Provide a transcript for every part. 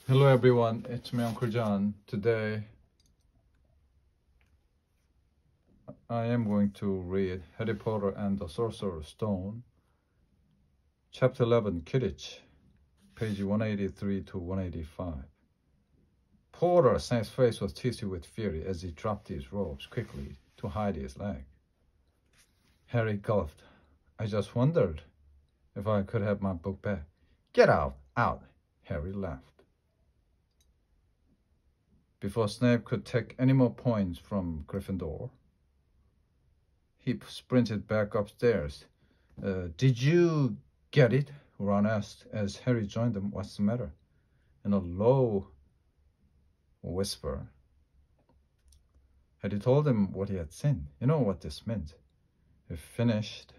Hello everyone, it's me Uncle John. Today I am going to read Harry Potter and the Sorcerer's Stone, Chapter 11, Quidditch, page 183 to 185. Potter, Snape's face was twisted with fury as he dropped his robes quickly to hide his leg. Harry gulped. I just wondered if I could have my book back. Get out, out, Harry laughed. Before Snape could take any more points from Gryffindor, he sprinted back upstairs. Did you get it? Ron asked as Harry joined them. What's the matter? In a low whisper, Harry told him what he had seen. You know what this meant? He finished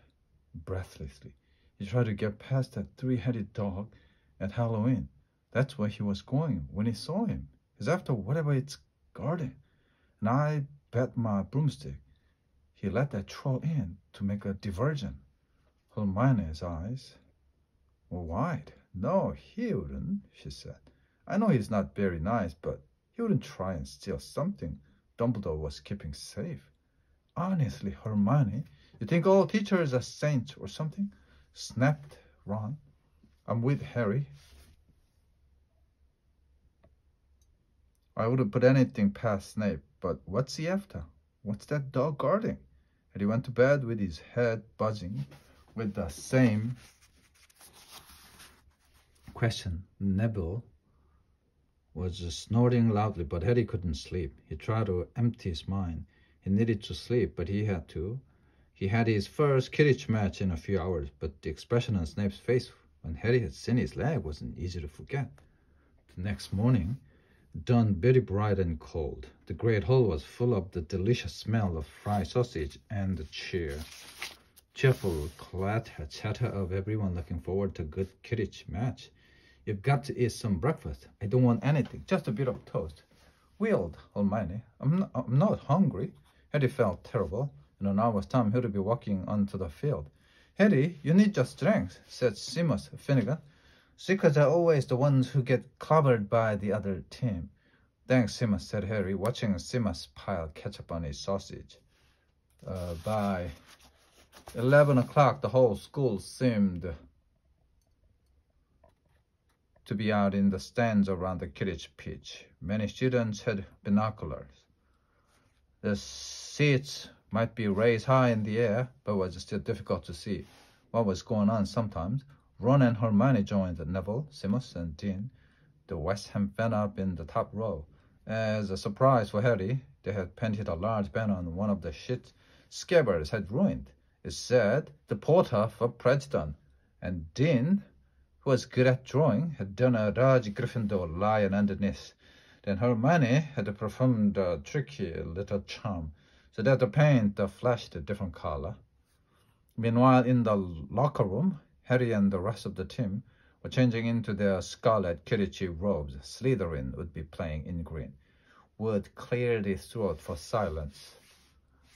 breathlessly. He tried to get past that three-headed dog at Halloween. That's where he was going when he saw him. He's after whatever it's guarding. And I bet my broomstick he let that troll in to make a diversion. Hermione's eyes were wide. No, he wouldn't, she said. I know he's not very nice, but he wouldn't try and steal something Dumbledore was keeping safe. Honestly, Hermione, you think all teachers are saints or something? Snapped Ron. I'm with Harry. I wouldn't put anything past Snape, but what's he after? What's that dog guarding? And he went to bed with his head buzzing with the same question. Neville was snoring loudly, but Harry couldn't sleep. He tried to empty his mind. He needed to sleep, but he had to. He had his first Quidditch match in a few hours, but the expression on Snape's face when Harry had seen his leg wasn't easy to forget. The next morning, dawn very bright and cold. The great hall was full of the delicious smell of fried sausage and the cheerful chatter of everyone looking forward to a good Quidditch match. You've got to eat some breakfast. I don't want anything, just a bit of toast. Wailed Hermione. I'm not hungry. Harry felt terrible. In an hour's time, he would be walking onto the field. Harry, you need your strength, said Seamus Finnegan. Seekers are always the ones who get clobbered by the other team. Thanks, Seamus, said Harry, watching Seamus pile ketchup on his sausage. By 11 o'clock, the whole school seemed to be out in the stands around the Quidditch pitch. Many students had binoculars. The seats might be raised high in the air, but was still difficult to see what was going on sometimes. Ron and Hermione joined Neville, Seamus, and Dean, the West Ham fan up in the top row. As a surprise for Harry, they had painted a large banner on one of the sheets Scabbers had ruined. It said, "The Porter for President," and Dean, who was good at drawing, had done a large Gryffindor lion underneath. Then Hermione had performed a tricky little charm, so that the paint flashed a different color. Meanwhile, in the locker room, Harry and the rest of the team were changing into their scarlet Quidditch robes. Slytherin would be playing in green. Wood cleared his throat for silence.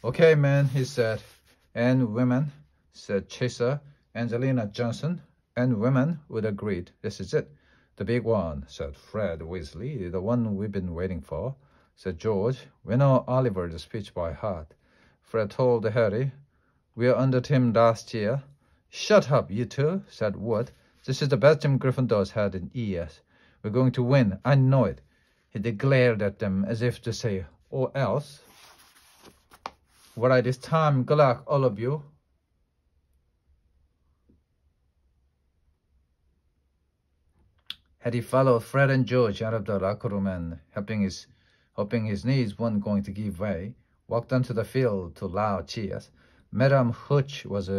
Okay, men, he said. And women, said Chaser, Angelina Johnson. And women would agreed. This is it. The big one, said Fred Weasley. The one we've been waiting for, said George. We know Oliver's speech by heart. Fred told Harry, we were under him last year. Shut up, you two, said Wood. This is the best team Gryffindor's had in years. We're going to win. I know it. He glared at them as if to say, or else. Well, right, this time, good luck, all of you. Had he followed Fred and George out of the locker room and hoping his knees weren't going to give way, walked onto the field to loud cheers. Madame Hooch was